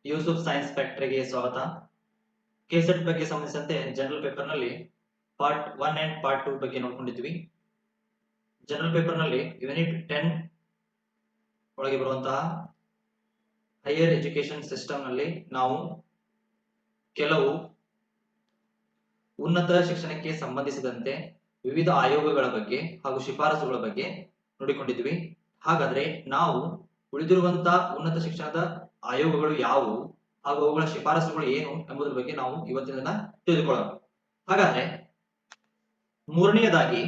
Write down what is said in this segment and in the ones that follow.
Yusuf science ಫ್ಯಾಕ್ಟರಿಗೆ ಸ್ವಾಗತ. KSET ಬಗ್ಗೆ ಸಂಬಂಧಿಸಿದಂತೆ ಜನರಲ್ ಪೇಪರ್ ನಲ್ಲಿ ಪಾರ್ಟ್ 1 ಅಂಡ್ ಪಾರ್ಟ್ 2 ಬಗ್ಗೆ ನೋಡ್ಕೊಂಡಿದ್ವಿ. ಜನರಲ್ ಪೇಪರ್ ನಲ್ಲಿ ಯೂನಿಟ್ 10 ಒಳಗೆ ಬರುವಂತಹ ಹೈಯರ್ ಎಜುಕೇಶನ್ ಸಿಸ್ಟಮ್ ನಲ್ಲಿ ನಾವು ಕೆಲವು ಉನ್ನತ ಶಿಕ್ಷಣಕ್ಕೆ ಸಂಬಂಧಿಸಿದಂತೆ ವಿವಿಧ ಆಯೋಗಗಳ ಬಗ್ಗೆ ಹಾಗೂ ಶಿಫಾರಸುಗಳ ಬಗ್ಗೆ ನೋಡಿಕೊಂಡಿದ್ವಿ. ಹಾಗಾದ್ರೆ ನಾವು ಉಳಿದಿರುವಂತಹ ಉನ್ನತ ಶಿಕ್ಷಣದ ಆಯೋಗಗಳು ಯಾವುವು ಹಾಗೂ ಅವುಗಳ ಶಿಫಾರಸುಗಳು ಏನು ಎಂಬುದರ ಬಗ್ಗೆ ನಾವು ಇವತ್ತಿನ ದಿನ ತಿಳಿದುಕೊಳ್ಳೋಣ. ಹಾಗಾದ್ರೆ ಮೂರನೆಯದಾಗಿ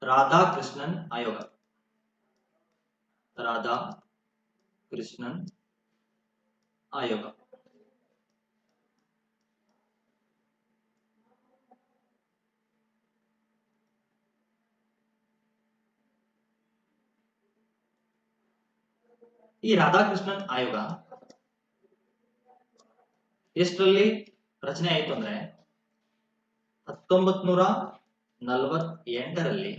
ರಾಧಾಕೃಷ್ಣನ್ ಆಯೋಗ. ರಾಧಾಕೃಷ್ಣನ್ ಆಯೋಗ ಈ ರಾಧಾಕೃಷ್ಣನ್ ಆಯೋಗ ಎಷ್ಟರಲ್ಲಿ ರಚನೆ ಆಯಿತು ಅಂದ್ರೆ 1948ರಲ್ಲಿ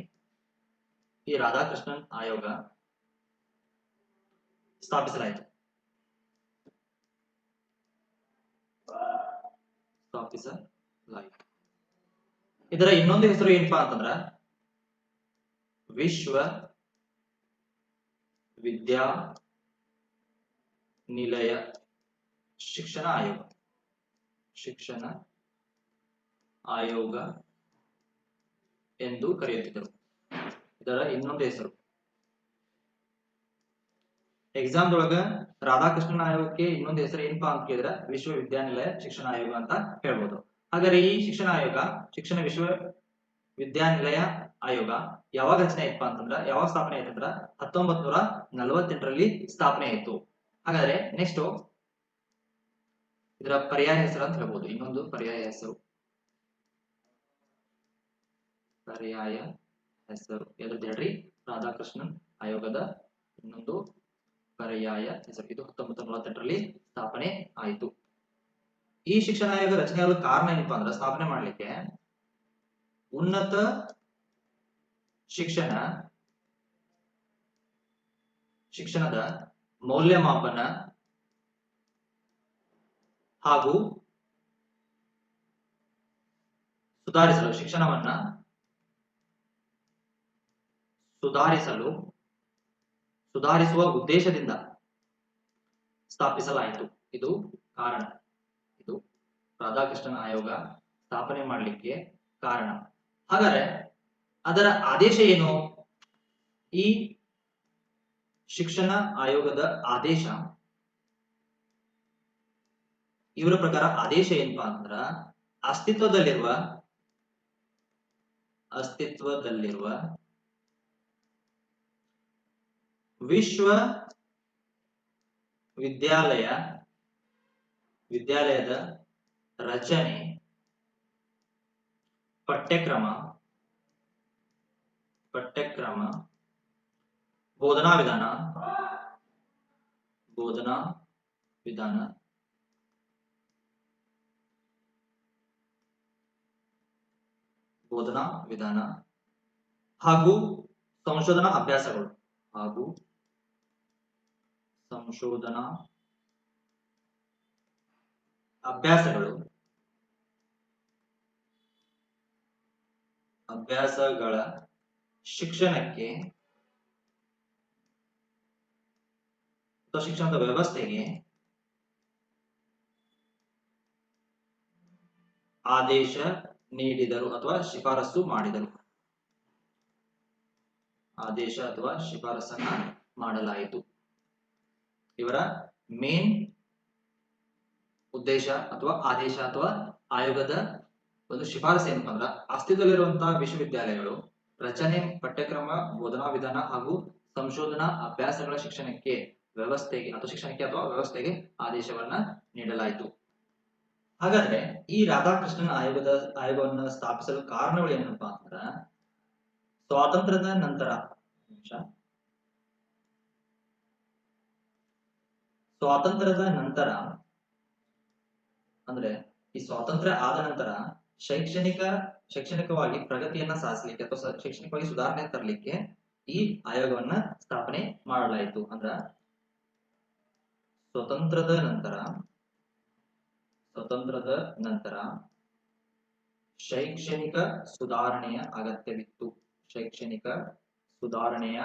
ಈ ರಾಧಾಕೃಷ್ಣನ್ ಆಯೋಗ ಸ್ಥಾಪಿಸಲಾಯಿತು. ಇದರ ಇನ್ನೊಂದು ಹೆಸರು ಏನಪ್ಪಾ ಅಂತಂದ್ರ ವಿಶ್ವ ವಿದ್ಯಾನಿಲಯ ಶಿಕ್ಷಣ ಆಯೋಗ ಎಂದು ಕರೆಯುತ್ತಿದ್ದರು. ಇದರ ಇನ್ನೊಂದು ಹೆಸರು. ಎಕ್ಸಾಮ್ ದೊಳಗ ರಾಧಾಕೃಷ್ಣನ್ ಆಯೋಗಕ್ಕೆ ಇನ್ನೊಂದು ಹೆಸರು ಏನಪ್ಪಾ ಅಂತ ಕೇಳಿದ್ರೆ ವಿಶ್ವವಿದ್ಯಾನಿಲಯ ಶಿಕ್ಷಣ ಆಯೋಗ ಅಂತ ಹೇಳ್ಬೋದು. ಹಾಗಾದ್ರೆ ಈ ಶಿಕ್ಷಣ ಆಯೋಗ ಶಿಕ್ಷಣ ವಿಶ್ವವಿದ್ಯಾನಿಲಯ ಆಯೋಗ ಯಾವಾಗ ರಚನೆ ಆಯ್ತಪ್ಪ ಅಂತಂದ್ರ ಯಾವಾಗ ಸ್ಥಾಪನೆ ಆಯ್ತಂದ್ರ 1948ರಲ್ಲಿ ಸ್ಥಾಪನೆ ಆಯ್ತು. ಹಾಗಾದ್ರೆ ನೆಕ್ಸ್ಟ್ ಇದರ ಪರ್ಯಾಯ ಹೆಸರು ಅಂತ ಹೇಳ್ಬೋದು. ಇನ್ನೊಂದು ಪರ್ಯಾಯ ಹೆಸರು ಯಾವ್ದು ಹೇಳ್ರಿ? ರಾಧಾಕೃಷ್ಣನ್ ಆಯೋಗದ ಇನ್ನೊಂದು ಪರ್ಯಾಯ ಹೆಸರು. ಇದು 1948ರಲ್ಲಿ ಸ್ಥಾಪನೆ ಆಯಿತು. ಈ ಶಿಕ್ಷಣ ಆಯೋಗ ರಚನೆ ಆಗಲು ಕಾರಣ ಏನಪ್ಪಾ ಅಂದ್ರೆ ಸ್ಥಾಪನೆ ಮಾಡ್ಲಿಕ್ಕೆ ಉನ್ನತ ಶಿಕ್ಷಣದ ಮೌಲ್ಯಮಾಪನ ಹಾಗೂ ಸುಧಾರಿಸಲು ಶಿಕ್ಷಣವನ್ನ ಸುಧಾರಿಸುವ ಉದ್ದೇಶದಿಂದ ಸ್ಥಾಪಿಸಲಾಯಿತು. ಇದು ಕಾರಣ. ಇದು ರಾಧಾಕೃಷ್ಣನ್ ಆಯೋಗ ಸ್ಥಾಪನೆ ಮಾಡಲಿಕ್ಕೆ ಕಾರಣ. ಹಾಗಾದ್ರೆ ಅದರ ಆದೇಶ ಏನು? ಈ ಶಿಕ್ಷಣ ಆಯೋಗದ ಆದೇಶ, ಇವರ ಪ್ರಕಾರ ಆದೇಶ ಏನಪ್ಪಾ ಅಂದ್ರ ಅಸ್ತಿತ್ವದಲ್ಲಿರುವ ವಿದ್ಯಾಲಯದ ರಚನೆ, ಪಠ್ಯಕ್ರಮ, ಬೋಧನಾ ವಿಧಾನ ಹಾಗೂ ಸಂಶೋಧನಾ ಅಭ್ಯಾಸಗಳು ಅಭ್ಯಾಸಗಳ ಶಿಕ್ಷಣಕ್ಕೆ ಅಥವಾ ಶಿಕ್ಷಣದ ವ್ಯವಸ್ಥೆಗೆ ಆದೇಶ ನೀಡಿದರು ಅಥವಾ ಶಿಫಾರಸು ಮಾಡಿದರು. ಆದೇಶ ಅಥವಾ ಶಿಫಾರಸನ್ನ ಮಾಡಲಾಯಿತು. ಇವರ ಮೇನ್ ಉದ್ದೇಶ ಅಥವಾ ಆದೇಶ ಅಥವಾ ಆಯೋಗದ ಒಂದು ಶಿಫಾರಸು ಏನಪ್ಪಾ ಅಂದ್ರ ಅಸ್ತಿತ್ವದಲ್ಲಿರುವಂತಹ ವಿಶ್ವವಿದ್ಯಾಲಯಗಳು ರಚನೆ, ಪಠ್ಯಕ್ರಮ, ಬೋಧನಾ ವಿಧಾನ ಹಾಗೂ ಸಂಶೋಧನಾ ಅಭ್ಯಾಸಗಳ ಶಿಕ್ಷಣಕ್ಕೆ ಅಥವಾ ವ್ಯವಸ್ಥೆಗೆ ಆದೇಶವನ್ನ ನೀಡಲಾಯಿತು. ಹಾಗಾದ್ರೆ ಈ ರಾಧಾಕೃಷ್ಣನ್ ಆಯೋಗವನ್ನು ಸ್ಥಾಪಿಸಲು ಕಾರಣಗಳು ಏನಪ್ಪಾ ಅಂದ್ರ ಸ್ವಾತಂತ್ರ್ಯದ ನಂತರ ಅಂದ್ರೆ ಈ ಸ್ವಾತಂತ್ರ್ಯ ಆದ ನಂತರ ಶೈಕ್ಷಣಿಕವಾಗಿ ಪ್ರಗತಿಯನ್ನ ಸಾಧಿಸಲಿಕ್ಕೆ ಅಥವಾ ಶೈಕ್ಷಣಿಕವಾಗಿ ಸುಧಾರಣೆ ತರಲಿಕ್ಕೆ ಈ ಆಯೋಗವನ್ನ ಸ್ಥಾಪನೆ ಮಾಡಲಾಯಿತು. ಅಂದ್ರ ಸ್ವತಂತ್ರದ ನಂತರ ಶೈಕ್ಷಣಿಕ ಸುಧಾರಣೆಯ ಅಗತ್ಯವಿತ್ತು. ಶೈಕ್ಷಣಿಕ ಸುಧಾರಣೆಯ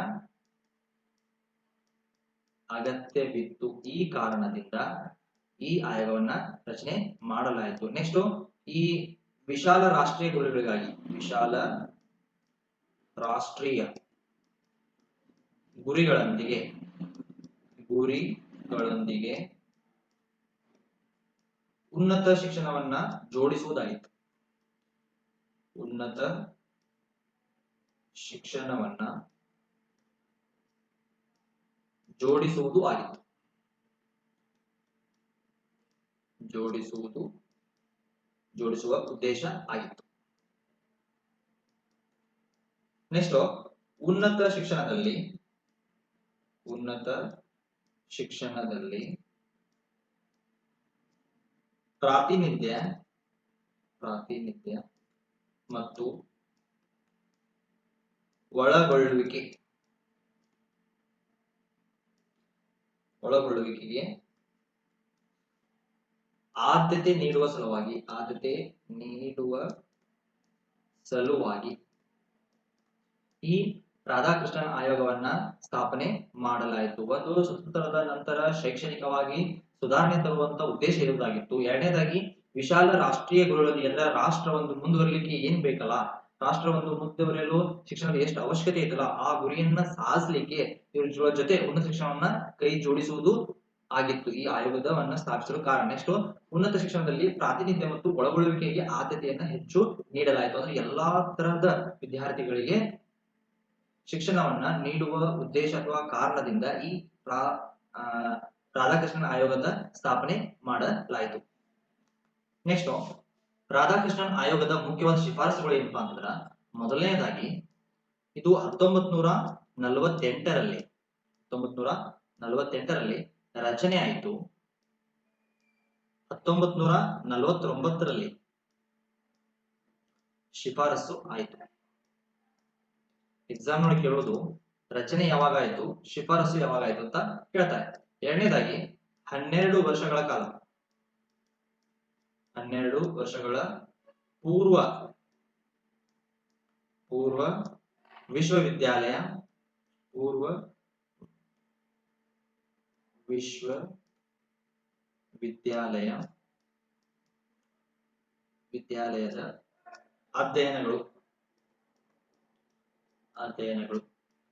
ಅಗತ್ಯವಿತ್ತು. ಈ ಕಾರಣದಿಂದ ಈ ಆಯೋಗವನ್ನ ರಚನೆ ಮಾಡಲಾಯಿತು. ನೆಕ್ಸ್ಟ್, ಈ ವಿಶಾಲ ರಾಷ್ಟ್ರೀಯ ಗುರಿಗಳಿಗಾಗಿ ಗುರಿಗಳೊಂದಿಗೆ ಉನ್ನತ ಶಿಕ್ಷಣವನ್ನ ಜೋಡಿಸುವುದಾಗಿತ್ತು. ಉನ್ನತ ಶಿಕ್ಷಣವನ್ನ ಜೋಡಿಸುವ ಉದ್ದೇಶ ಆಗಿತ್ತು. ನೆಕ್ಸ್ಟ್, ಉನ್ನತ ಶಿಕ್ಷಣದಲ್ಲಿ ಪ್ರಾತಿನಿಧ್ಯ ಮತ್ತು ಒಳಗೊಳ್ಳುವಿಕೆಗೆ ಆದ್ಯತೆ ನೀಡುವ ಸಲುವಾಗಿ ಈ ರಾಧಾಕೃಷ್ಣನ್ ಆಯೋಗವನ್ನ ಸ್ಥಾಪನೆ ಮಾಡಲಾಯಿತು. ಒಂದು, ಸ್ವತಂತ್ರದ ನಂತರ ಶೈಕ್ಷಣಿಕವಾಗಿ ಸುಧಾರಣೆ ತರುವಂತ ಉದ್ದೇಶ ಇರುವುದಾಗಿತ್ತು. ಎರಡನೇದಾಗಿ ವಿಶಾಲ ರಾಷ್ಟ್ರೀಯ ಗುರಿಗಳೊಂದಿಗೆ, ಅಂದ್ರೆ ರಾಷ್ಟ್ರ ಒಂದು ಮುಂದುವರಿಲಿಕ್ಕೆ ಏನ್ ಬೇಕಲ್ಲ, ರಾಷ್ಟ್ರ ಒಂದು ಮುಂದುವರಿಯಲು ಶಿಕ್ಷಣದ ಎಷ್ಟು ಅವಶ್ಯಕತೆ ಐತಲ್ಲ, ಆ ಗುರಿಯನ್ನ ಸಾಧಿಸಲಿಕ್ಕೆ ಇವ್ರ ಜೊತೆ ಉನ್ನತ ಶಿಕ್ಷಣವನ್ನ ಕೈ ಜೋಡಿಸುವುದು ಆಗಿತ್ತು ಈ ಆಯೋಗವನ್ನ ಸ್ಥಾಪಿಸಲು ಕಾರಣ. ನೆಕ್ಸ್ಟ್, ಉನ್ನತ ಶಿಕ್ಷಣದಲ್ಲಿ ಪ್ರಾತಿನಿಧ್ಯ ಮತ್ತು ಒಳಗೊಳ್ಳುವಿಕೆಗೆ ಆದ್ಯತೆಯನ್ನ ಹೆಚ್ಚು ನೀಡಲಾಯಿತು. ಅಂದ್ರೆ ಎಲ್ಲಾ ತರಹದ ವಿದ್ಯಾರ್ಥಿಗಳಿಗೆ ಶಿಕ್ಷಣವನ್ನ ನೀಡುವ ಉದ್ದೇಶ ಅಥವಾ ಕಾರಣದಿಂದ ಈ ರಾಧಾಕೃಷ್ಣನ್ ಆಯೋಗದ ಸ್ಥಾಪನೆ ಮಾಡಲಾಯಿತು. ನೆಕ್ಸ್ಟ್, ರಾಧಾಕೃಷ್ಣನ್ ಆಯೋಗದ ಮುಖ್ಯವಾದ ಶಿಫಾರಸುಗಳು ಏನಪ್ಪಾ ಅಂತಂದ್ರ, ಮೊದಲನೇದಾಗಿ ಇದು 1948ರಲ್ಲಿ ರಚನೆ ಆಯಿತು. 1949ರಲ್ಲಿ ಶಿಫಾರಸು ಆಯಿತು. ಎಕ್ಸಾಮ್ ನೋಡಿ ಕೇಳೋದು, ರಚನೆ ಯಾವಾಗ ಆಯ್ತು, ಶಿಫಾರಸು ಯಾವಾಗ ಆಯ್ತು ಅಂತ ಕೇಳ್ತಾರೆ. ಎರಡನೇದಾಗಿ 12 ವರ್ಷಗಳ ಕಾಲ, 12 ವರ್ಷಗಳ ಪೂರ್ವ ವಿಶ್ವವಿದ್ಯಾಲಯದ ಅಧ್ಯಯನಗಳು.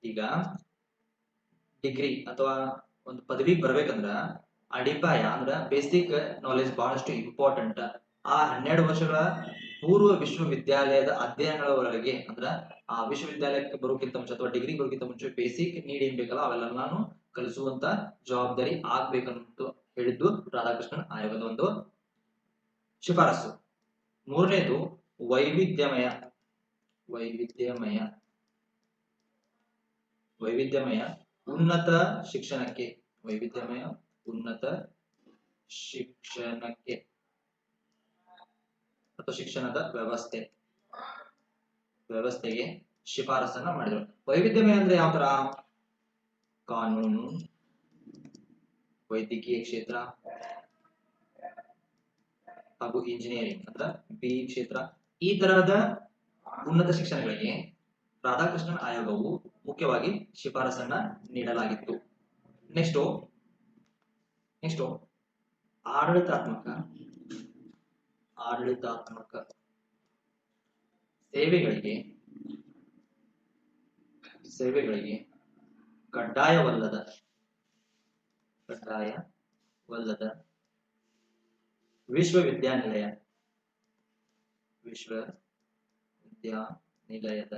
ಈಗ ಡಿಗ್ರಿ ಅಥವಾ ಒಂದು ಪದವಿ ಬರ್ಬೇಕಂದ್ರ ಅಡಿಪಾಯ ಅಂದ್ರ ಬೇಸಿಕ್ ನಾಲೆಜ್ ಬಹಳಷ್ಟು ಇಂಪಾರ್ಟೆಂಟ್. ಆ 12 ವರ್ಷಗಳ ಪೂರ್ವ ವಿಶ್ವವಿದ್ಯಾಲಯದ ಅಧ್ಯಯನಗಳವರೆಗೆ, ಅಂದ್ರ ಆ ವಿಶ್ವವಿದ್ಯಾಲಯಕ್ಕೆ ಬರೋಕ್ಕಿಂತ ಮುಂಚೆ ಅಥವಾ ಡಿಗ್ರಿ ಬರೋಕ್ಕಿಂತ ಮುಂಚೆ ಬೇಸಿಕ್ ನೀಡ್ ಏನ್ ಬೇಕಲ್ಲ ಅವೆಲ್ಲ ನಾನು ಕಲಿಸುವಂತ ಜವಾಬ್ದಾರಿ ಆಗ್ಬೇಕಂತ ಹೇಳಿದ್ದು ರಾಧಾಕೃಷ್ಣನ್ ಆಯೋಗದ ಒಂದು ಶಿಫಾರಸು. ಮೂರನೇದು ವೈವಿಧ್ಯಮಯ ಉನ್ನತ ಶಿಕ್ಷಣಕ್ಕೆ ಅಥವಾ ಶಿಕ್ಷಣದ ವ್ಯವಸ್ಥೆಗೆ ಶಿಫಾರಸನ್ನ ಮಾಡಿದ್ರು. ವೈವಿಧ್ಯಮಯ ಅಂದ್ರೆ ಯಾವ ತರ? ಕಾನೂನು, ವೈದ್ಯಕೀಯ ಕ್ಷೇತ್ರ ಹಾಗೂ ಇಂಜಿನಿಯರಿಂಗ್ ಅಂದ್ರೆ BE ಕ್ಷೇತ್ರ, ಈ ತರಹದ ಉನ್ನತ ಶಿಕ್ಷಣಗಳಿಗೆ ರಾಧಾಕೃಷ್ಣನ್ ಆಯೋಗವು ಮುಖ್ಯವಾಗಿ ಶಿಫಾರಸನ್ನ ನೀಡಲಾಗಿತ್ತು. ನೆಕ್ಸ್ಟ್ ಆಡಳಿತಾತ್ಮಕ ಸೇವೆಗಳಿಗೆ ಕಡ್ಡಾಯವಲ್ಲದ ವಿಶ್ವವಿದ್ಯಾನಿಲಯದ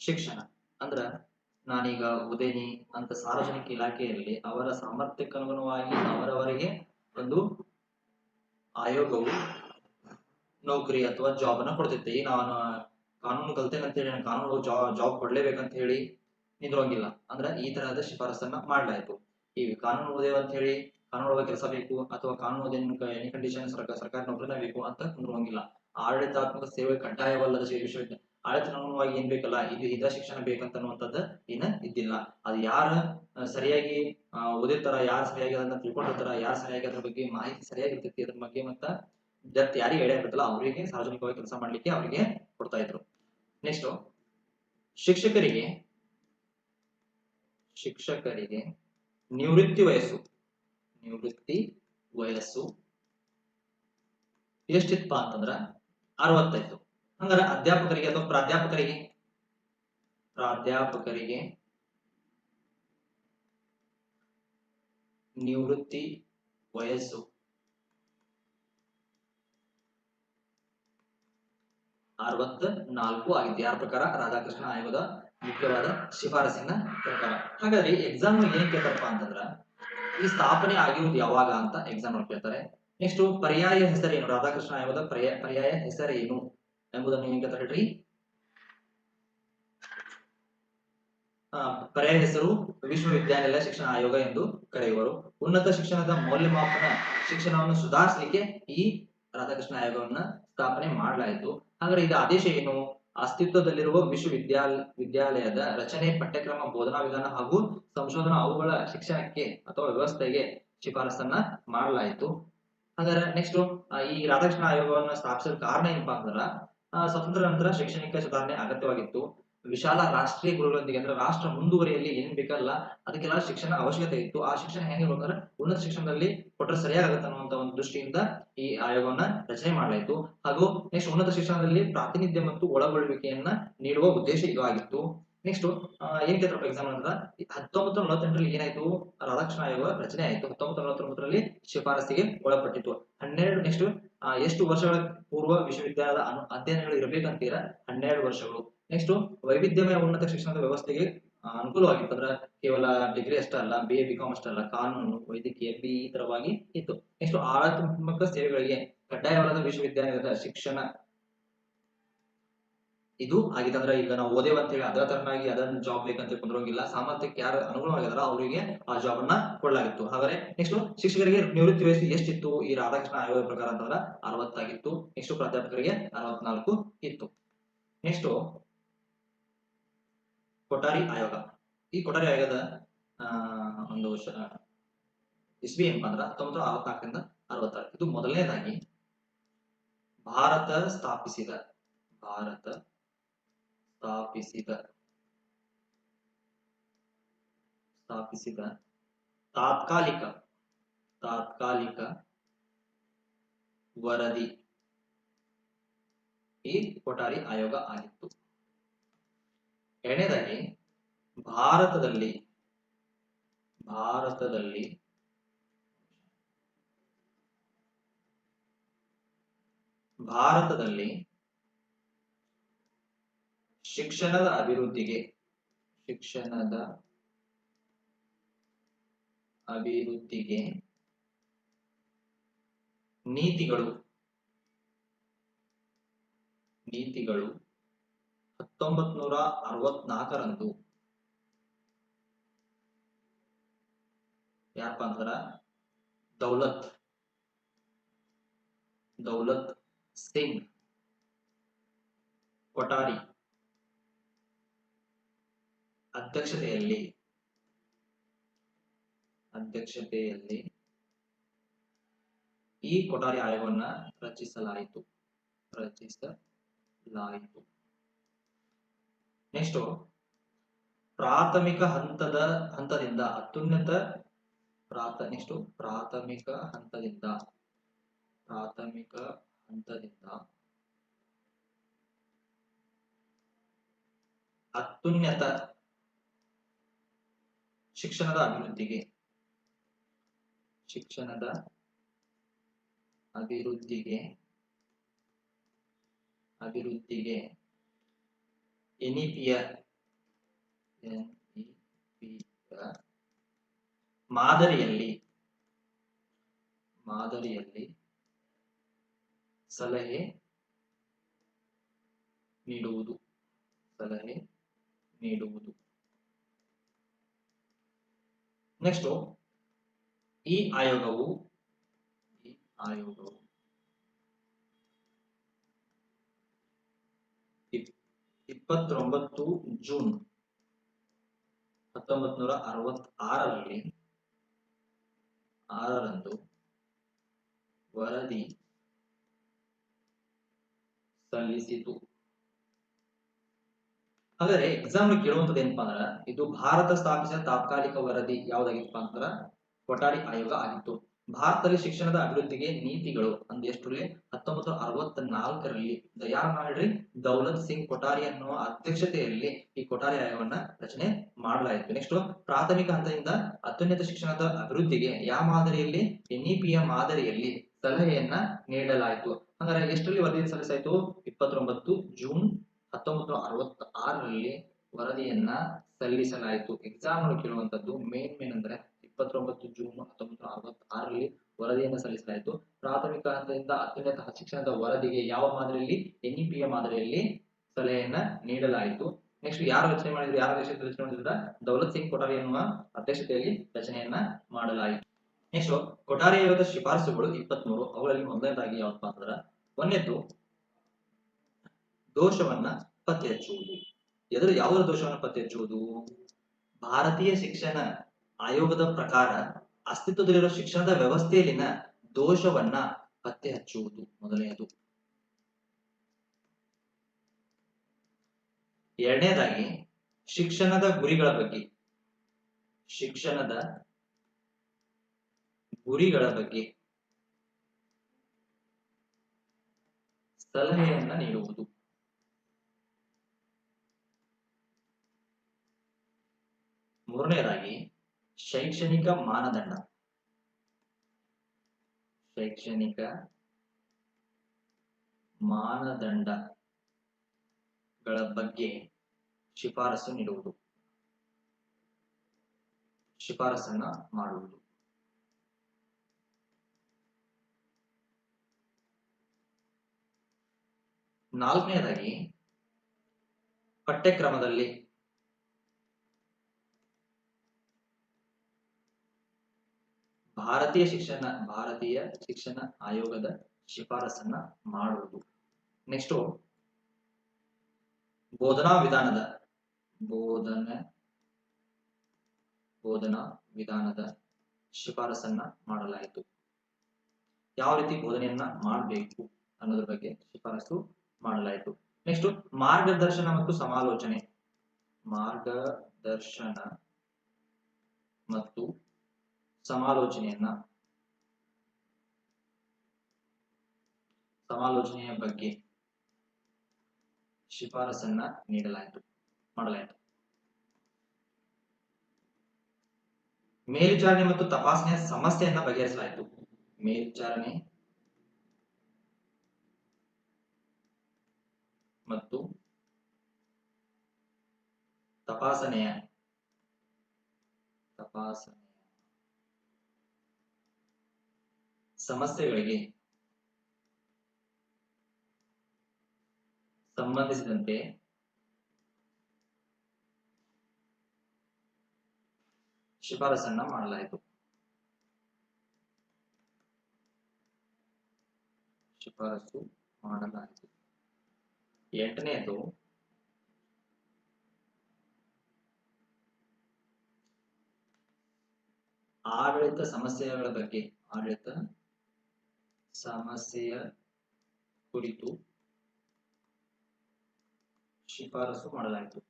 ಶಿಕ್ಷಣ. ಅಂದ್ರ ನಾನೀಗ ಉದಯನಿ ಅಂತ ಸಾರ್ವಜನಿಕ ಇಲಾಖೆಯಲ್ಲಿ ಅವರ ಸಾಮರ್ಥ್ಯಕ್ಕನುಗುಣವಾಗಿ ಅವರವರಿಗೆ ಒಂದು ಆಯೋಗವು ನೌಕರಿ ಅಥವಾ ಜಾಬ್ ಅನ್ನ ಕೊಡ್ತೈತಿ. ನಾನು ಕಾನೂನು ಕಲ್ತೇನೆ ಅಂತ ಹೇಳಿ ನಾನು ಕಾನೂನು ಜಾಬ್ ಕೊಡ್ಲೇಬೇಕಂತ ಹೇಳಿ ನಿಂದ್ರೋಂಗಿಲ್ಲ. ಅಂದ್ರ ಈ ತರಹದ ಶಿಫಾರಸನ್ನ ಮಾಡಲಾಯಿತು. ಈ ಕಾನೂನು ಓದೇವ ಅಂತ ಹೇಳಿ ಕಾನೂನು ಕೆಲಸ ಬೇಕು ಅಥವಾ ಕಾನೂನು ಎನಿ ಕಂಡೀಷನ್ ಸರ್ಕಾರಿ ನೌಕರಿನ ಬೇಕು ಅಂತ ಕುಂದ್ರೋಂಗಿಲ್ಲ. ಆಡಳಿತಾತ್ಮಕ ಸೇವೆ ಕಡ್ಡಾಯವಲ್ಲದ ಆಡಳಿತಾತ್ಮಕವಾಗಿ ಏನ್ ಬೇಕಲ್ಲ ಇದು ಹಿತ ಶಿಕ್ಷಣ ಬೇಕಂತ ಅನ್ನುವಂಥದ್ದು ಏನ ಇದ್ದಿಲ್ಲ. ಅದು ಯಾರ ಸರಿಯಾಗಿ ಓದಿರ್ತಾರ, ಯಾರು ಸರಿಯಾಗಿ ಅದನ್ನ ತಿಳ್ಕೊಂಡಿರ್ತಾರ, ಯಾರು ಸರಿಯಾಗಿ ಅದ್ರ ಬಗ್ಗೆ ಮಾಹಿತಿ ಸರಿಯಾಗಿರ್ತೈತಿ ಅದ್ರ ಬಗ್ಗೆ ಮತ್ತ ಜತ್ ಯಾರಿಗೆ ಐಡಿಯಾ ಇರ್ತಲ್ಲ ಅವರಿಗೆ ಸಾರ್ವಜನಿಕವಾಗಿ ಕೆಲಸ ಮಾಡ್ಲಿಕ್ಕೆ ಅವರಿಗೆ ಕೊಡ್ತಾ ಇದ್ರು. ನೆಕ್ಸ್ಟ್ ಶಿಕ್ಷಕರಿಗೆ ನಿವೃತ್ತಿ ವಯಸ್ಸು ಎಷ್ಟಿತ್ತಪ್ಪ ಅಂತಂದ್ರ 60 ಇತ್ತು. ಹಂಗಾರ ಅಧ್ಯಾಪಕರಿಗೆ ಅಥವಾ ಪ್ರಾಧ್ಯಾಪಕರಿಗೆ ನಿವೃತ್ತಿ ವಯಸ್ಸು 64 ಆಗಿತ್ತು. ಯಾರ ಪ್ರಕಾರ? ರಾಧಾಕೃಷ್ಣ ಆಯೋಗದ ಮುಖ್ಯವಾದ ಶಿಫಾರಸಿನ ಪ್ರಕಾರ. ಹಾಗಾದ್ರೆ ಎಕ್ಸಾಮ್ ಏನ್ ಕೇಳ್ತಾರಪ್ಪ ಅಂತಂದ್ರ ಈ ಸ್ಥಾಪನೆ ಆಗಿರುವುದು ಯಾವಾಗ ಅಂತ ಎಕ್ಸಾಮ್ ಕೇಳ್ತಾರೆ. ನೆಕ್ಸ್ಟ್ ಪರ್ಯಾಯ ಹೆಸರೇನು? ರಾಧಾಕೃಷ್ಣ ಆಯೋಗದ ಪರ್ಯಾಯ ಹೆಸರೇನು ಎಂಬುದನ್ನು ಏನ್ ಕೇಳ್ತಾರೆ ಹೇಳ್ರಿ? ಪರ್ಯಾಯ ಹೆಸರು ವಿಶ್ವವಿದ್ಯಾನಿಲಯ ಶಿಕ್ಷಣ ಆಯೋಗ ಎಂದು ಕರೆಯುವರು. ಉನ್ನತ ಶಿಕ್ಷಣದ ಮೌಲ್ಯಮಾಪನ ಶಿಕ್ಷಣವನ್ನು ಸುಧಾರಿಸಲಿಕ್ಕೆ ಈ ರಾಧಾಕೃಷ್ಣ ಆಯೋಗವನ್ನ ಸ್ಥಾಪನೆ ಮಾಡಲಾಯಿತು. ಹಾಗಾದ್ರೆ ಇದು ಆದೇಶ ಏನು? ಅಸ್ತಿತ್ವದಲ್ಲಿರುವ ವಿಶ್ವವಿದ್ಯಾಲಯದ ರಚನೆ, ಪಠ್ಯಕ್ರಮ, ಬೋಧನಾ ವಿಧಾನ ಹಾಗೂ ಸಂಶೋಧನಾ ಅವುಗಳ ಶಿಕ್ಷಣಕ್ಕೆ ಅಥವಾ ವ್ಯವಸ್ಥೆಗೆ ಶಿಫಾರಸನ್ನ ಮಾಡಲಾಯಿತು. ಹಾಗಾದ್ರೆ ನೆಕ್ಸ್ಟ್ ಈ ರಾಧಾಕೃಷ್ಣ ಆಯೋಗವನ್ನ ಸ್ಥಾಪಿಸಲು ಕಾರಣ ಏನಪ್ಪಾ ಅಂತಂದ್ರ ಸ್ವತಂತ್ರ ನಂತರ ಶೈಕ್ಷಣಿಕ ಸುಧಾರಣೆ ಅಗತ್ಯವಾಗಿತ್ತು. ವಿಶಾಲ ರಾಷ್ಟ್ರೀಯ ಗುರಿಗಳೊಂದಿಗೆ ಅಂದ್ರೆ ರಾಷ್ಟ್ರ ಮುಂದುವರಿಯಲ್ಲಿ ಏನ್ ಬೇಕಲ್ಲ ಅದಕ್ಕೆಲ್ಲ ಶಿಕ್ಷಣ ಅವಶ್ಯಕತೆ ಇತ್ತು. ಆ ಶಿಕ್ಷಣ ಹೆಂಗಿರ್ಬೇಕಂದ್ರೆ ಉನ್ನತ ಶಿಕ್ಷಣದಲ್ಲಿ ಕೊಟ್ಟರೆ ಸರಿಯಾಗತ್ತೆ ಅನ್ನುವಂತ ಒಂದು ದೃಷ್ಟಿಯಿಂದ ಈ ಆಯೋಗವನ್ನ ರಚನೆ ಮಾಡಲಾಯಿತು. ಹಾಗೂ ನೆಕ್ಸ್ಟ್ ಉನ್ನತ ಶಿಕ್ಷಣದಲ್ಲಿ ಪ್ರಾತಿನಿಧ್ಯ ಮತ್ತು ಒಳಗೊಳ್ಳುವಿಕೆಯನ್ನ ನೀಡುವ ಉದ್ದೇಶ ಇದು ಆಗಿತ್ತು. ನೆಕ್ಸ್ಟ್ ಏನ್ ಕೇಳ್ತಾರಪ್ಪ ಎಕ್ಸಾಮ್ ಅಂದ್ರೆ 1948ರಲ್ಲಿ ಏನಾಯ್ತು? ರಾಧಾಕೃಷ್ಣ ಆಯೋಗ ರಚನೆ ಆಯಿತು. 1949ರಲ್ಲಿ ಶಿಫಾರಸಿಗೆ ಒಳಪಟ್ಟಿತ್ತು. 12 ನೆಕ್ಸ್ಟ್ ಎಷ್ಟು ವರ್ಷಗಳ ಪೂರ್ವ ವಿಶ್ವವಿದ್ಯಾಲಯದ ಅಧ್ಯಯನಗಳು ಇರಬೇಕಂತೀರ? 12 ವರ್ಷಗಳು. ನೆಕ್ಸ್ಟ್ ವೈವಿಧ್ಯಮಯ ಉನ್ನತ ಶಿಕ್ಷಣದ ವ್ಯವಸ್ಥೆಗೆ ಅನುಕೂಲವಾಗಿತ್ತು. ಅಂದ್ರೆ ಕೇವಲ ಡಿಗ್ರಿ ಅಷ್ಟೇ ಅಲ್ಲ, BA BCom ಅಷ್ಟೇ ಅಲ್ಲ, ಕಾನೂನು, ವೈದ್ಯಕೀಯ, BE ಈ ತರವಾಗಿ ಇತ್ತು. ನೆಕ್ಸ್ಟ್ ಆಡಳಿತಾತ್ಮಕ ಸೇವೆಗಳಿಗೆ ಕಡ್ಡಾಯವಲ್ಲದ ವಿಶ್ವವಿದ್ಯಾಲಯದ ಶಿಕ್ಷಣ ಇದು ಆಗಿತ್ತು. ಅಂದ್ರೆ ಈಗ ನಾವು ಓದೇವ ಅಂತ ಹೇಳಿ ಅದರ ತರನಾಗಿ ಅದನ್ನ ಜಾಬ್ ಬೇಕಂತ ಕುಂದ್ರೋಂಗಿಲ್ಲ. ಸಾಮರ್ಥ್ಯಕ್ಕೆ ಯಾರು ಅನುಗುಣವಾಗಿದಾರ ಅವರಿಗೆ ಆ ಜಾಬ್ ಅನ್ನ ಕೊಡಲಾಗಿತ್ತು. ಹಾಗಾದ್ರೆ ನೆಕ್ಸ್ಟ್ ಶಿಕ್ಷಕರಿಗೆ ನಿವೃತ್ತಿ ವಯಸ್ಸು ಎಷ್ಟಿತ್ತು ಈ ರಾಧಾಕೃಷ್ಣ ಆಯೋಗದ ಪ್ರಕಾರ ಅಂತಂದ್ರೆ 60 ಆಗಿತ್ತು. ನೆಕ್ಸ್ಟ್ ಪ್ರಾಧ್ಯಾಪಕರಿಗೆ 64 ಇತ್ತು. ನೆಕ್ಸ್ಟ್ ಕೊಠಾರಿ ಆಯೋಗ. ಈ ಕೊಠಾರಿ ಆಯೋಗದ ಒಂದು ಇಸ್ವಿ ಏನಪ್ಪಾ ಅಂದ್ರ 1964ರಿಂದ 66. ಇದು ಮೊದಲನೇದಾಗಿ ಭಾರತ ಸ್ಥಾಪಿಸಿದ ತಾತ್ಕಾಲಿಕ ವರದಿ ಈ ಕೊಠಾರಿ ಆಯೋಗ ಆಗಿತ್ತು. ಎರಡನೇದಾಗಿ ಭಾರತದಲ್ಲಿ ಶಿಕ್ಷಣದ ಅಭಿವೃದ್ಧಿಗೆ ನೀತಿಗಳು 1964ರಂದು ಯಾರಪ್ಪ ಅಂತಾರ? ದೌಲತ್ ಸಿಂಗ್ ಕೊಠಾರಿ ಅಧ್ಯಕ್ಷತೆಯಲ್ಲಿ ಈ ಕೊಠಾರಿ ಆಯೋಗವನ್ನ ರಚಿಸಲಾಯಿತು. ನೆಕ್ಸ್ಟ್ ಪ್ರಾಥಮಿಕ ಹಂತದಿಂದ ಅತ್ಯುನ್ನತ ಶಿಕ್ಷಣದ ಅಭಿವೃದ್ಧಿಗೆ NEP ಮಾದರಿಯಲ್ಲಿ ಸಲಹೆ ನೀಡುವುದು. ನೆಕ್ಸ್ಟ್ ಈ ಆಯೋಗವು 29 ಜೂನ್ 1966ರಲ್ಲಿ ಆರರಂದು ವರದಿ ಸಲ್ಲಿಸಿತು. ಹಾಗಾದ್ರೆ ಎಕ್ಸಾಮ್ ಕೇಳುವಂತದ್ದು ಏನಪ್ಪಾ ಅಂದ್ರ ಇದು ಭಾರತ ಸ್ಥಾಪಿಸಿದ ತಾತ್ಕಾಲಿಕ ವರದಿ ಯಾವ್ದಾಗಿತ್ತಪ್ಪ ಅಂದ್ರ ಕೊಠಾರಿ ಆಯೋಗ ಆಗಿತ್ತು. ಭಾರತದಲ್ಲಿ ಶಿಕ್ಷಣದ ಅಭಿವೃದ್ಧಿಗೆ ನೀತಿಗಳು ಅಂದ್ ಎಷ್ಟರಲ್ಲಿ 1964ರಲ್ಲಿ ಯಾರು ಮಾಡ್ರಿ ದೌಲತ್ ಸಿಂಗ್ ಕೊಠಾರಿ ಅನ್ನುವ ಅಧ್ಯಕ್ಷತೆಯಲ್ಲಿ ಈ ಕೊಠಾರಿ ಆಯೋಗವನ್ನ ರಚನೆ ಮಾಡಲಾಯಿತು. ನೆಕ್ಸ್ಟ್ ಪ್ರಾಥಮಿಕ ಹಂತದಿಂದ ಅತ್ಯುನ್ನತ ಶಿಕ್ಷಣದ ಅಭಿವೃದ್ಧಿಗೆ ಯಾವ ಮಾದರಿಯಲ್ಲಿ NEP ಮಾದರಿಯಲ್ಲಿ ಸಲಹೆಯನ್ನ ನೀಡಲಾಯಿತು. ಹಾಗಾದ್ರೆ ಎಷ್ಟರಲ್ಲಿ ವರದಿ ಸಲ್ಲಿಸಾಯಿತು 29 ಜೂನ್ 1966ರಲ್ಲಿ ವರದಿಯನ್ನ ಸಲ್ಲಿಸಲಾಯಿತು. ಎಕ್ಸಾಮ್ ಕೇಳುವಂತದ್ದು ಮೇನ್ ಅಂದ್ರೆ 29 ಜೂನ್ 1966ರಲ್ಲಿ ವರದಿಯನ್ನು ಸಲ್ಲಿಸಲಾಯಿತು. ಪ್ರಾಥಮಿಕ ಹಂತದಿಂದ ಅತ್ಯುನ್ನತ ಶಿಕ್ಷಣದ ವರದಿಗೆ ಯಾವ ಮಾದರಿಯಲ್ಲಿ NEP ಮಾದರಿಯಲ್ಲಿ ಸಲಹೆಯನ್ನ ನೀಡಲಾಯಿತು. ನೆಕ್ಸ್ಟ್ ಯಾರು ರಚನೆ ಮಾಡಿದ್ರು, ಯಾರ ಅಧ್ಯಕ್ಷತೆಯಲ್ಲಿ ರಚನೆ ಮಾಡಿದ್ರ ದೌಲತ್ ಸಿಂಗ್ ಕೊಠಾರಿ ಎನ್ನುವ ಅಧ್ಯಕ್ಷತೆಯಲ್ಲಿ ರಚನೆಯನ್ನ ಮಾಡಲಾಯಿತು. ನೆಕ್ಸ್ಟ್ ಕೊಠಾರಿ ಆಯೋಗದ ಶಿಫಾರಸುಗಳು 23. ಅವುಗಳಲ್ಲಿ ಮೊದಲನೇದಾಗಿ ಯಾವಪ್ಪ ಅಂತಂದ್ರ ಒಂದನೇದು ದೋಷವನ್ನ ಪತ್ತೆ ಹಚ್ಚುವುದು. ಯಾವುದರ ದೋಷವನ್ನ ಪತ್ತೆ ಹಚ್ಚುವುದು? ಭಾರತೀಯ ಶಿಕ್ಷಣ ಆಯೋಗದ ಪ್ರಕಾರ ಅಸ್ತಿತ್ವದಲ್ಲಿರುವ ಶಿಕ್ಷಣದ ವ್ಯವಸ್ಥೆಯಲ್ಲಿನ ದೋಷವನ್ನ ಪತ್ತೆ ಹಚ್ಚುವುದು ಮೊದಲನೆಯದು. ಎರಡನೇದಾಗಿ ಶಿಕ್ಷಣದ ಗುರಿಗಳ ಬಗ್ಗೆ ಸಲಹೆಯನ್ನ ನೀಡುವುದು. ಮೂರನೇದಾಗಿ ಶೈಕ್ಷಣಿಕ ಮಾನದಂಡಗಳ ಬಗ್ಗೆ ಶಿಫಾರಸನ್ನ ಮಾಡುವುದು. ನಾಲ್ಕನೇದಾಗಿ ಪಠ್ಯಕ್ರಮದಲ್ಲಿ ಭಾರತೀಯ ಶಿಕ್ಷಣ ಆಯೋಗದ ಶಿಫಾರಸನ್ನ ಮಾಡುವುದು. ನೆಕ್ಸ್ಟ್ ಬೋಧನಾ ವಿಧಾನದ ಶಿಫಾರಸನ್ನ ಮಾಡಲಾಯಿತು. ಯಾವ ರೀತಿ ಬೋಧನೆಯನ್ನ ಮಾಡಬೇಕು ಅನ್ನೋದ್ರ ಬಗ್ಗೆ ಶಿಫಾರಸು ಮಾಡಲಾಯಿತು. ನೆಕ್ಸ್ಟ್ ಮಾರ್ಗದರ್ಶನ ಮತ್ತು ಸಮಾಲೋಚನೆಯ ಬಗ್ಗೆ ಶಿಫಾರಸನ್ನ ಮಾಡಲಾಯಿತು. ಮೇಲ್ವಿಚಾರಣೆ ಮತ್ತು ತಪಾಸಣೆಯ ಸಮಸ್ಯೆಯನ್ನ ಬಗೆಹರಿಸಲಾಯಿತು. ಮೇಲ್ವಿಚಾರಣೆ ಮತ್ತು ತಪಾಸಣೆಯ ಸಮಸ್ಯೆಗಳಿಗೆ ಸಂಬಂಧಿಸಿದಂತೆ ಶಿಫಾರಸನ್ನ ಮಾಡಲಾಯಿತು. ಎಂಟನೆಯದು ಆಡಳಿತ ಸಮಸ್ಯೆಯ ಕುರಿತು ಶಿಫಾರಸು ಮಾಡಲಾಯಿತು.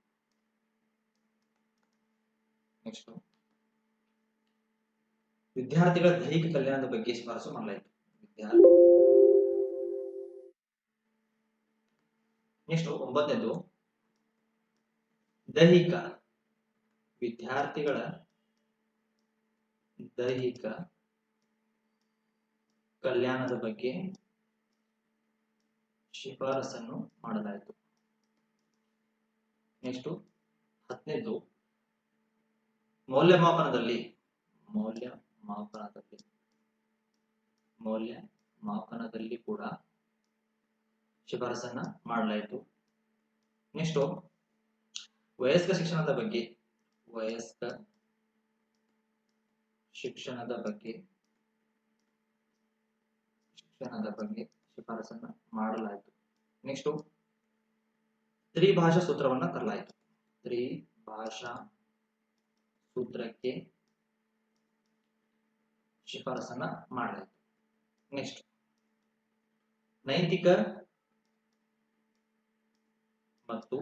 ನೆಕ್ಸ್ಟ್ ವಿದ್ಯಾರ್ಥಿಗಳ ದೈಹಿಕ ಕಲ್ಯಾಣದ ಬಗ್ಗೆ ಶಿಫಾರಸು ಮಾಡಲಾಯಿತು. ನೆಕ್ಸ್ಟ್ 9ನೇದು ವಿದ್ಯಾರ್ಥಿಗಳ ದೈಹಿಕ ಕಲ್ಯಾಣದ ಬಗ್ಗೆ ಶಿಫಾರಸನ್ನು ಮಾಡಲಾಯಿತು. ನೆಕ್ಸ್ಟ್ 10ನೇದು ಮೌಲ್ಯಮಾಪನದಲ್ಲಿ ಕೂಡ ಶಿಫಾರಸನ್ನ ಮಾಡಲಾಯಿತು. ನೆಕ್ಸ್ಟ್ ವಯಸ್ಕ ಶಿಕ್ಷಣದ ಬಗ್ಗೆ ಶಿಫಾರಸನ್ನ ಮಾಡಲಾಯಿತು. ನೆಕ್ಸ್ಟ್ ತ್ರಿಭಾಷಾ ಸೂತ್ರವನ್ನ ತರಲಾಯಿತು. ತ್ರಿಭಾಷಾ ಸೂತ್ರಕ್ಕೆ ಶಿಫಾರಸನ್ನ ಮಾಡಲಾಯಿತು. ನೆಕ್ಸ್ಟ್, ನೈತಿಕ ಮತ್ತು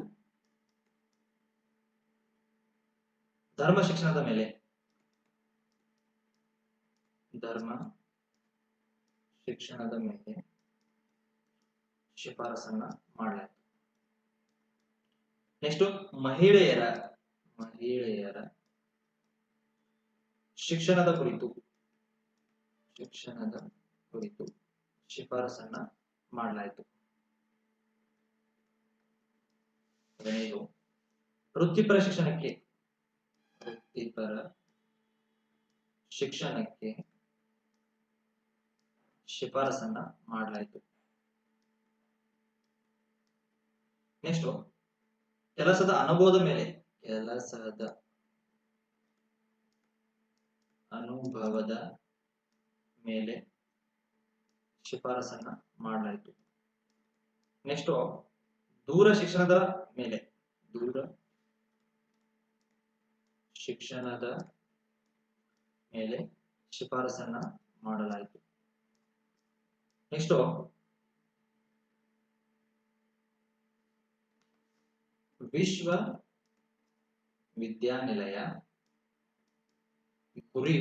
ಧರ್ಮ ಶಿಕ್ಷಣದ ಮೇಲೆ ಶಿಫಾರಸನ್ನ ಮಾಡಲಾಯಿತು. ನೆಕ್ಸ್ಟ್, ಮಹಿಳೆಯರ ಶಿಕ್ಷಣದ ಕುರಿತು ಶಿಫಾರಸನ್ನ ಮಾಡಲಾಯಿತು. ವೃತ್ತಿಪರ ಶಿಕ್ಷಣಕ್ಕೆ ಶಿಫಾರಸನ್ನ ಮಾಡಲಾಯಿತು. ನೆಕ್ಸ್ಟ್, ಕೆಲಸದ ಅನುಭವದ ಮೇಲೆ ಶಿಫಾರಸನ್ನ ಮಾಡಲಾಯಿತು. ನೆಕ್ಸ್ಟ್, ದೂರ ಶಿಕ್ಷಣದ ಮೇಲೆ ಶಿಫಾರಸನ್ನ ಮಾಡಲಾಯಿತು. ನೆಕ್ಸ್ಟ್, ವಿಶ್ವವಿದ್ಯಾನಿಲಯ ಗುರಿ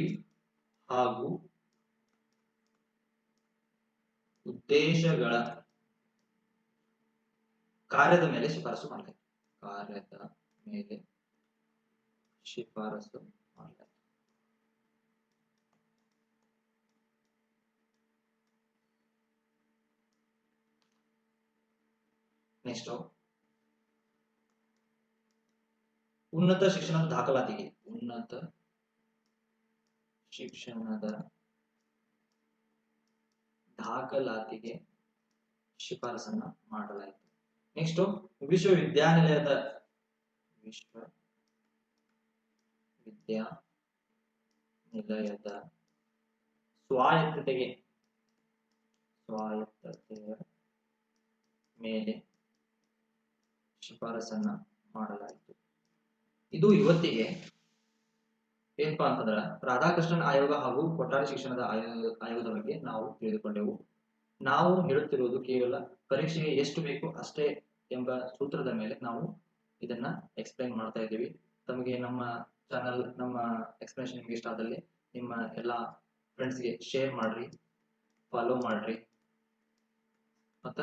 ಹಾಗೂ ಉದ್ದೇಶಗಳ ಕಾರ್ಯದ ಮೇಲೆ ಶಿಫಾರಸು ಮಾಡಲಾಯಿತು. ನೆಕ್ಸ್ಟ್, ಉನ್ನತ ಶಿಕ್ಷಣದ ದಾಖಲಾತಿಗೆ ಶಿಫಾರಸನ್ನ ಮಾಡಲಾಯಿತು. ನೆಕ್ಸ್ಟ್, ವಿಶ್ವವಿದ್ಯಾನಿಲಯದ ಸ್ವಾಯತ್ತತೆಯ ಮೇಲೆ ಶಿಫಾರಸನ್ನ ಮಾಡಲಾಯಿತು. ಇದು ಇವತ್ತಿಗೆ ಏನಪ್ಪಾ ಅಂತಂದ್ರ ರಾಧಾಕೃಷ್ಣನ್ ಆಯೋಗ ಹಾಗೂ ಕೊಠಾರಿ ಶಿಕ್ಷಣದ ಆಯೋಗದ ಬಗ್ಗೆ ನಾವು ತಿಳಿದುಕೊಂಡೆವು. ನಾವು ಹೇಳುತ್ತಿರುವುದು ಕೇವಲ ಪರೀಕ್ಷೆಗೆ ಎಷ್ಟು ಬೇಕು ಅಷ್ಟೇ ಎಂಬ ಸೂತ್ರದ ಮೇಲೆ ನಾವು ಇದನ್ನ ಎಕ್ಸ್ಪ್ಲೈನ್ ಮಾಡ್ತಾ ಇದ್ದೀವಿ. ತಮಗೆ ನಮ್ಮ ಚಾನಲ್, ನಮ್ಮ ಎಕ್ಸ್ಪ್ಲನೇಷನ್ ನಿಮ್ಗೆ ಇಷ್ಟ ಆದಲ್ಲಿ ನಿಮ್ಮ ಎಲ್ಲ ಫ್ರೆಂಡ್ಸ್ಗೆ ಶೇರ್ ಮಾಡ್ರಿ, ಫಾಲೋ ಮಾಡ್ರಿ, ಮತ್ತ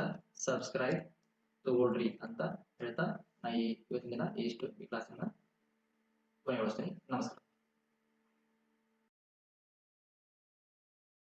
ಸಬ್ಸ್ಕ್ರೈಬ್ ತಗೊಳ್ರಿ ಅಂತ ಹೇಳ್ತಾ ನಾ ಇವತ್ತಿನ ದಿನ ಈ ಕ್ಲಾಸನ್ನ ಕೊನೆಗೊಳಿಸ್ತೀನಿ. ನಮಸ್ಕಾರ.